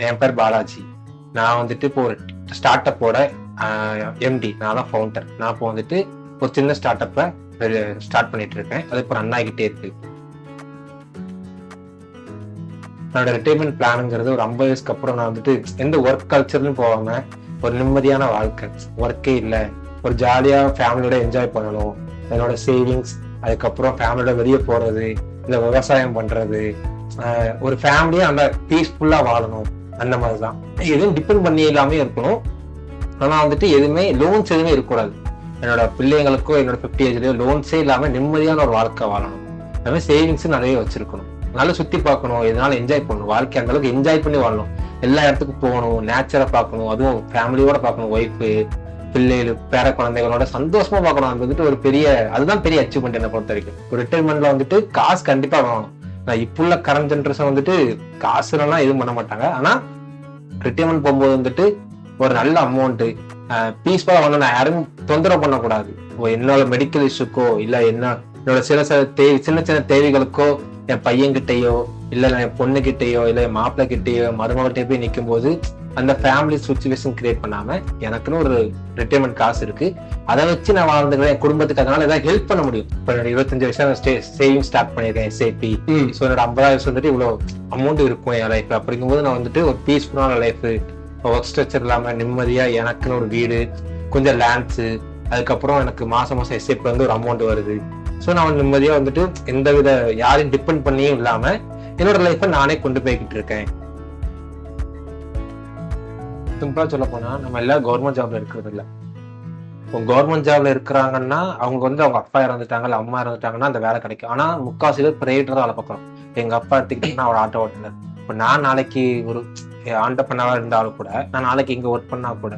என் பேர் பாலாஜி. நான் வந்துட்டு இப்போ ஒரு ஸ்டார்ட் அப்போட எம்டி, நான் தான் ஃபவுண்டர். நான் இப்போ வந்துட்டு ஒரு சின்ன ஸ்டார்ட் அப்பை ஸ்டார்ட் பண்ணிட்டு இருக்கேன். அது இப்போ ரன் ஆகிட்டே இருக்கு. என்னோட ரிட்டைர்மெண்ட் பிளானுங்கிறது ஒரு 50 வயசுக்கு அப்புறம் நான் வந்துட்டு எந்த ஒர்க் கல்ச்சர்லையும் போகாம ஒரு நிம்மதியான வாழ்க்கை, ஒர்க்கே இல்லை, ஒரு ஜாலியாக ஃபேமிலியோட என்ஜாய் பண்ணணும். என்னோட சேவிங்ஸ், அதுக்கப்புறம் ஃபேமிலியோட வெளியே போறது, இந்த விவசாயம் பண்றது, ஒரு ஃபேமிலியா அந்த பீஸ்ஃபுல்லா வாழணும். அந்த மாதிரிதான். எதுவும் டிபெண்ட் பண்ணி எல்லாமே இருக்கணும். ஆனா வந்துட்டு எதுவுமே லோன்ஸ் எதுவுமே இருக்கக்கூடாது. என்னோட பிள்ளைங்களுக்கோ என்னோட 50 ஏஜ்லயோ லோன்ஸே இல்லாம நிம்மதியான ஒரு வாழ்க்கை வாழணும். அதுவே சேவிங்ஸும் நிறைய வச்சிருக்கணும். நல்லா சுத்தி பார்க்கணும், எதனால என்ஜாய் பண்ணணும், வாழ்க்கை அந்த அளவுக்கு என்ஜாய் பண்ணி வாழணும். எல்லா இடத்துக்கும் போகணும், நேச்சரை பார்க்கணும், அதுவும் ஃபேமிலியோட பார்க்கணும், ஒய்ஃபு, பிள்ளைகள், பேர குழந்தைகளோட சந்தோஷமா பார்க்கணும். அது வந்துட்டு ஒரு பெரிய, அதுதான் பெரிய அச்சீவ்மெண்ட் என்னை பொறுத்த வரைக்கும். ஒரு ரிட்டைர்மெண்ட்ல வந்துட்டு காசு கண்டிப்பா வாங்கணும். இப்போ உள்ள கரண்ட் ஜென்ரேஷன் வந்துட்டு காசுலாம் எதுவும் பண்ண மாட்டாங்க. ஆனா ரிட்டைர்மெண்ட் போகும்போது வந்துட்டு ஒரு நல்ல அமௌண்ட் பீஸ்ஃபுல்லா வந்து நான் யாரும் தொந்தரவு பண்ணக்கூடாது. என்னோட மெடிக்கல் இஷ்யூக்கோ இல்ல என்னோட சின்ன சின்ன தேவைகளுக்கோ என் பையன்கிட்டயோ இல்ல என் பொண்ணுகிட்டயோ இல்ல என் மாப்பிள்ளை கிட்டயோ மருமகிட்டே போய் நிற்கும் போது அந்த ஃபேமிலி சுச்சுவேஷன் கிரியேட் பண்ணாம எனக்குன்னு ஒரு ரிட்டைர்மெண்ட் காசு இருக்கு, அதை வச்சு நான் வாழ்ந்துக்கிறேன் என் குடும்பத்துக்கு. அதனால ஏதாவது ஹெல்ப் பண்ண முடியும். இப்போ என்னோட 25 வருஷம் சேவிங் ஸ்டார்ட் பண்ணியிருக்கேன் எஸ்ஐபி. ஸோ என்னோட 50 வருஷம் வந்துட்டு இவ்வளோ அமௌண்ட் இருக்கும் என் லைஃப். அப்படிங்கும்போது நான் வந்துட்டு ஒரு பீஸ்ஃபுல்லான லைஃப், ஒர்க் ஸ்ட்ரக்சர் இல்லாம நிம்மதியா எனக்குன்னு ஒரு வீடு, கொஞ்சம் லேண்ட்ஸு, அதுக்கப்புறம் எனக்கு மாசம் எஸ்ஐபி வந்து ஒரு அமௌண்ட் வருது. ஸோ நான் நிம்மதியா வந்துட்டு எந்த வித யாரையும் டிபெண்ட் பண்ணியும் இல்லாம என்னோட லைஃப்பை நானே கொண்டு போய்கிட்டு இருக்கேன். சிம்பிளா சொல்ல போனா நம்ம எல்லாம் கவர்மெண்ட் ஜாப்ல இருக்கிறது இல்லை. இப்போ கவர்மெண்ட் ஜாப்ல இருக்கிறாங்கன்னா அவங்க வந்து அவங்க அப்பா இறந்துட்டாங்க இல்லை அம்மா இறந்துட்டாங்கன்னா அந்த வேலை கிடைக்கும். ஆனா முக்கால்வாசி பேர் பிரைவேட்டா தான் வேலை பார்க்குறோம். எங்க அப்பா எடுத்துக்கிட்டீங்கன்னா அவர் ஆட்டோ ஓட்டுனர். இப்போ நான் நாளைக்கு ஒரு ஆண்டர்பிரனரா இருந்தாலும் கூட, நான் நாளைக்கு இங்க ஒர்க் பண்ணா கூட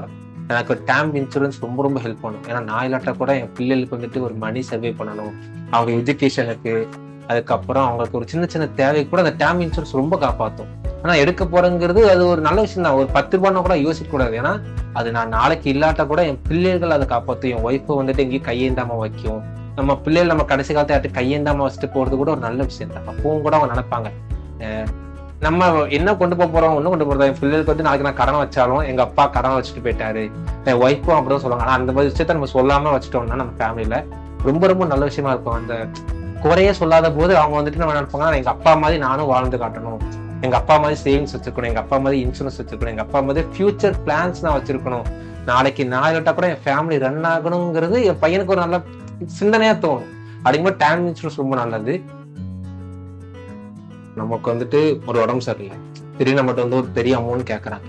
எனக்கு டேர்ம் இன்சூரன்ஸ் ரொம்ப ரொம்ப ஹெல்ப் பண்ணும். ஏன்னா நான் இல்லாட்டா கூட என் பிள்ளைகளுக்கு வந்துட்டு ஒரு மணி சர்வே பண்ணணும், அவங்க எஜுகேஷனுக்கு, அதுக்கப்புறம் அவங்களுக்கு ஒரு சின்ன சின்ன தேவைக்கு கூட அந்த டேர்ம் இன்சூரன்ஸ் ரொம்ப காப்பாற்றும். ஆனா எடுக்க போறேங்கிறது அது ஒரு நல்ல விஷயம் தான். ஒரு 10 ரூபாய்னா கூட யோசிக்க கூடாது. ஏன்னா அது நான் நாளைக்கு இல்லாட்டா கூட என் பிள்ளைகள் அதை காப்பாற்றும். என் ஒய்ஃபை வந்துட்டு எங்கேயும் கையேந்தாம வைக்கும். நம்ம பிள்ளைகள் நம்ம கடைசி காலத்தை யார்ட்டு கையேந்தாம வச்சுட்டு போறது கூட ஒரு நல்ல விஷயம் தான். அப்பவும் கூட அவங்க நினைப்பாங்க, நம்ம என்ன கொண்டு போறோம், ஒன்னும் கொண்டு போறதா, என் பிள்ளைகளுக்கு வந்து நாளைக்கு நான் கடன் வச்சாலும் எங்க அப்பா கடன் வச்சுட்டு போயிட்டாரு, என் ஒய்ஃபும் அப்படிதான் சொல்லுவாங்க. ஆனா அந்த மாதிரி விஷயத்த நம்ம சொல்லாம வச்சுட்டோம்னா நம்ம ஃபேமிலியில ரொம்ப ரொம்ப நல்ல விஷயமா இருக்கும். அந்த குறையே சொல்லாத போது அவங்க வந்துட்டு நம்ம நினைப்பாங்க, எங்க அப்பா மாதிரி நானும் வாழ்ந்து காட்டணும், எங்க அப்பா மாதிரி சேவிங்ஸ் வச்சிருக்கணும், எங்க அப்பா மாதிரி இன்சூரன்ஸ் வச்சிருக்கணும், எங்க அப்பா மாதிரி ஃபியூச்சர் பிளான்ஸ் நான் வச்சிருக்கணும், நாளைக்கு நாளைக்கிட்ட கூட என் ஃபேமிலி ரன் ஆகணுங்கிறது என் பையனுக்கு ஒரு நல்ல சிந்தனையா தோணும். அப்படிங்கும்போது டேர்ம் இன்சூரன்ஸ் ரொம்ப நல்லது. நமக்கு வந்துட்டு ஒரு உடம்பு சரியில்லை, திடீர்னு நம்மகிட்ட வந்து ஒரு பெரிய அமௌண்ட் கேட்கறாங்க.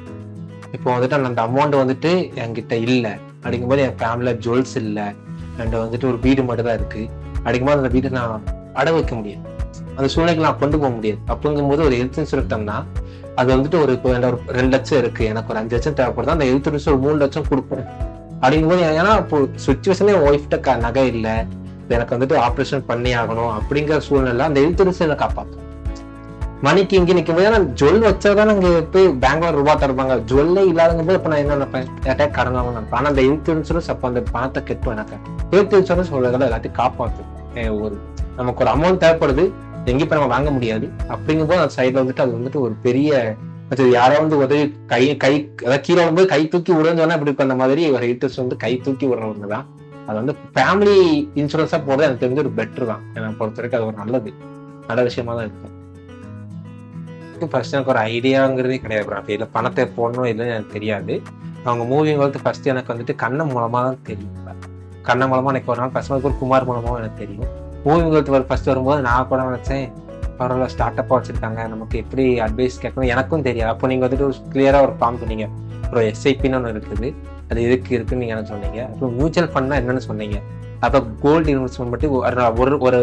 இப்போ வந்துட்டு அந்த அமௌண்ட் வந்துட்டு என்கிட்ட இல்லை அப்படிங்கும்போது என் ஃபேமிலியில ஜுவல்ஸ் இல்லை, அண்ட் வந்துட்டு ஒரு வீடு மட்டும் தான் இருக்கு. அப்படிங்கும்போது அந்த வீட்டை நான் அடை வைக்க முடியாது, அந்த சூழ்நிலைக்கு நான் கொண்டு போக முடியாது. அப்படிங்கும்போது ஒரு ஹெல்த் இன்சூரன்ஸ் தான் அது வந்துட்டு ஒரு இப்போ ஒரு 2 லட்சம் இருக்கு, எனக்கு ஒரு 5 லட்சம் தேவைப்படுது, அந்த ஹெல்த் இன்சூரன்ஸ் ஒரு 3 லட்சம் கொடுப்பேன். அப்படிங்கும்போது ஏன்னா இப்போ சுச்சுவேஷனே என் ஒய்ஃப்கிட்ட நகை இல்லை, எனக்கு வந்துட்டு ஆப்ரேஷன் பண்ணி ஆகணும் அப்படிங்கிற சூழ்நிலை அந்த ஹெல்த் இன்சூரன்ஸ் என்னை காப்பாற்றும். மணிக்கு இங்கே நிற்கும் போது, ஏன்னா ஜுவல் வச்சாதான் அங்கே போய் பெங்களூர் ரூபா தருவாங்க, ஜுவல்லே இல்லாதங்கும் போது இப்போ நான் என்ன நினைப்பேன், யார்ட்டா கடன் வாங்க நினைப்பேன். ஆனால் அந்த ஹெல்த் இன்சூரன்ஸ் அப்போ அந்த பணத்தை கெட்டும். எனக்கு ஹெல்த் இன்சூரன்ஸ் உலகத்தில் எல்லாத்தையும் காப்பாற்றும். ஒரு நமக்கு ஒரு அமௌண்ட் தேவைப்படுது, எங்கேயும் இப்போ நம்ம வாங்க முடியாது. அப்படிங்கும்போது அந்த சைட்ல வந்துட்டு அது வந்துட்டு ஒரு பெரிய யாராவது உதவி கை அதாவது கீழே வரும்போது கை தூக்கி விடுன்னு இப்படி அந்த மாதிரி ஒரு ஹெல்த் இன்சூரன்ஸ் வந்து கை தூக்கி விடுறவங்க தான். அது வந்து ஃபேமிலி இன்சூரன்ஸா போறது எனக்கு தெரிஞ்ச ஒரு பெட்டர் தான். என்னை பொறுத்த வரைக்கும் அது ஒரு நல்ல விஷயமா தான் இருக்கும். ஃபர்ஸ்ட் எனக்கு ஒரு ஐடியாங்கிறதே கிடையாது. அப்படி இல்லை பணத்தை போடணும் இல்லைன்னு எனக்கு தெரியாது. அவங்க மூவிங் வந்து ஃபர்ஸ்ட் எனக்கு வந்துட்டு கண்ணன் மூலமா தான் தெரியும். கண்ணன் மூலமா எனக்கு ஒரு நாள் ஃபர்ஸ்ட் ஒரு குமார் மூலமாவும் எனக்கு தெரியும். மூவிங் வந்து ஃபர்ஸ்ட் வரும்போது நான் கூட நினைச்சேன், பரவாயில்ல ஸ்டார்ட் அப்பா வச்சிருக்காங்க, நமக்கு எப்படி அட்வைஸ் கேட்கணும் எனக்கும் தெரியாது. அப்போ நீங்க வந்துட்டு ஒரு கிளியரா ஒரு ஃபார்ம் சொன்னீங்க, அப்புறம் எஸ்ஐபின்னு ஒன்று இருக்குது, அது எதுக்கு இருக்குன்னு நீங்க என்ன சொன்னீங்க, அப்புறம் மியூச்சுவல் ஃபண்ட்னா என்னன்னு சொன்னீங்க, அப்போ கோல்டு இன்வெஸ்ட்மெண்ட் மட்டும் ஒரு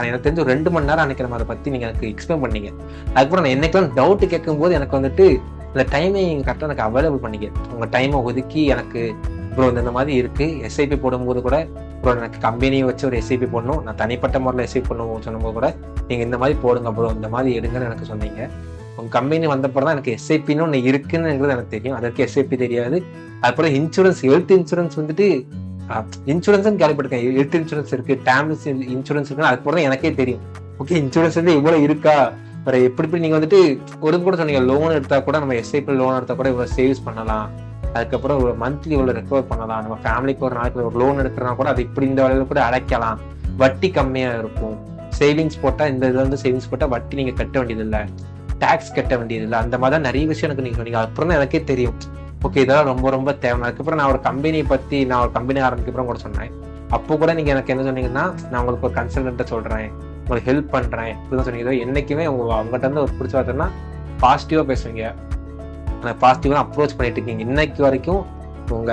எனக்கு தெரிஞ்சு 2 மணி நேரம் அன்னைக்கு அதை பத்தி நீங்க எனக்கு எக்ஸ்பிளைன் பண்ணீங்க. அதுக்கப்புறம் நான் என்னைக்கெல்லாம் டவுட் கேட்கும் போது எனக்கு வந்துட்டு இந்த டைமை கரெக்டாக எனக்கு அவைலபிள் பண்ணிக்க, உங்க டைமை ஒதுக்கி எனக்கு ப்ரோ இந்த மாதிரி இருக்கு, எஸ்ஐபி போடும்போது கூட ப்ரோ எனக்கு கம்பெனியை வச்சு ஒரு எஸ்ஐபி போடணும், நான் தனிப்பட்ட முறையில் எஸ்ஐபி பண்ணணும் சொன்னபோது கூட நீங்க இந்த மாதிரி போடுங்க ப்ரோ, இந்த மாதிரி எடுங்கன்னு எனக்கு சொன்னீங்க. உங்க கம்பெனி வந்தப்பறம் தான் எனக்கு எஸ்ஐபின்னு ஒன்று இருக்குன்னுங்கிறது எனக்கு தெரியும். அதற்கு எஸ்ஐபி தெரியாது. அதுக்கப்புறம் இன்சூரன்ஸ், ஹெல்த் இன்சூரன்ஸ் வந்துட்டு இன்சூரன்ஸ் கேள்விப்பட்டிருக்கேன், ஹெல்த் இன்சூரன்ஸ் இருக்கு, டேர்ம் இன்சூரன்ஸ் இருக்கு, அதுக்கப்புறம் தான் எனக்கே தெரியும் ஓகே இன்சூரன்ஸ் வந்து இவ்வளவு இருக்கா, வேற எப்படி நீங்க வந்துட்டு ஒரு கூட சொன்னீங்க, லோன் எடுத்தா கூட நம்ம எஸ்ஐபி லோன் எடுத்தா கூட இவ்வளவு சேவ்ஸ் பண்ணலாம், அதுக்கப்புறம் ஒரு மந்த்லி இவ்வளவு ரெக்கவர் பண்ணலாம், நம்ம ஃபேமிலிக்கு ஒரு நாளைக்கு ஒரு லோன் எடுக்கிறனா கூட அது இப்படி இந்த வேலையில கூட அடைக்கலாம், வட்டி கம்மியா இருக்கும், சேவிங்ஸ் போட்டா இந்த இதுல வந்து சேவிங்ஸ் போட்டா வட்டி நீங்க கட்ட வேண்டியது இல்லை, டாக்ஸ் கட்ட வேண்டியது இல்லை, அந்த மாதிரி நிறைய விஷயம் எனக்கு நீங்க சொன்னீங்க. அப்புறம் தான் எனக்கே தெரியும் ஓகே இதெல்லாம் ரொம்ப ரொம்ப தேவை. அதுக்கப்புறம் நான் ஒரு கம்பெனியை பத்தி நான் ஒரு கம்பெனி ஆரம்பிக்கப்புறம் கூட சொன்னேன். அப்போ கூட நீங்க எனக்கு என்ன சொன்னீங்கன்னா, நான் உங்களுக்கு ஒரு கன்சல்டன்ட்டை சொல்றேன், உங்களுக்கு ஹெல்ப் பண்றேன் இப்படிதான் சொன்னீங்க. என்னைக்குமே அவங்ககிட்ட இருந்து ஒரு பிடிச்ச வார்த்தைன்னா பாசிட்டிவா பேசுவீங்க, பாசிட்டிவா அப்ரோச் பண்ணிட்டு இருக்கீங்க. இன்னைக்கு வரைக்கும் உங்க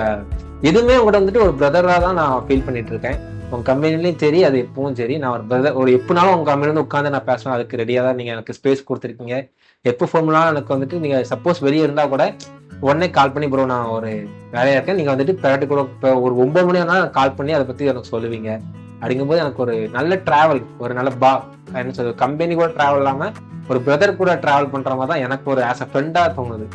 எதுவுமே உங்கள்கிட்ட வந்துட்டு ஒரு பிரதரா தான் நான் ஃபீல் பண்ணிட்டு இருக்கேன். உங்க கம்பெனிலையும் சரி, அது எப்பவும் சரி, நான் ஒரு பிரதர், ஒரு எப்பனாலும் உங்க கம்பெனி வந்து உட்காந்து நான் பேசணும், அதுக்கு ரெடியா தான் நீங்க எனக்கு ஸ்பேஸ் கொடுத்துருக்கீங்க. எப்போ ஃபோன்லாம் எனக்கு வந்துட்டு நீங்க சப்போஸ் வெளியே இருந்தா கூட உடனே கால் பண்ணி ப்ரோ நான் ஒரு வேலையா இருக்கேன், நீங்க வந்துட்டு பிராட்டி கூட இப்போ ஒரு 9 மணி ஆனால் கால் பண்ணி அதை பத்தி எனக்கு சொல்லுவீங்க. அப்படிங்கும்போது எனக்கு ஒரு நல்ல டிராவல், ஒரு நல்ல என்ன சொல்றது, கம்பெனி கூட டிராவல் இல்லாம ஒரு பிரதர் கூட டிராவல் பண்ற மாதிரி தான் எனக்கு ஒரு ஆஸ் அ ஃப்ரெண்டா தோணுது.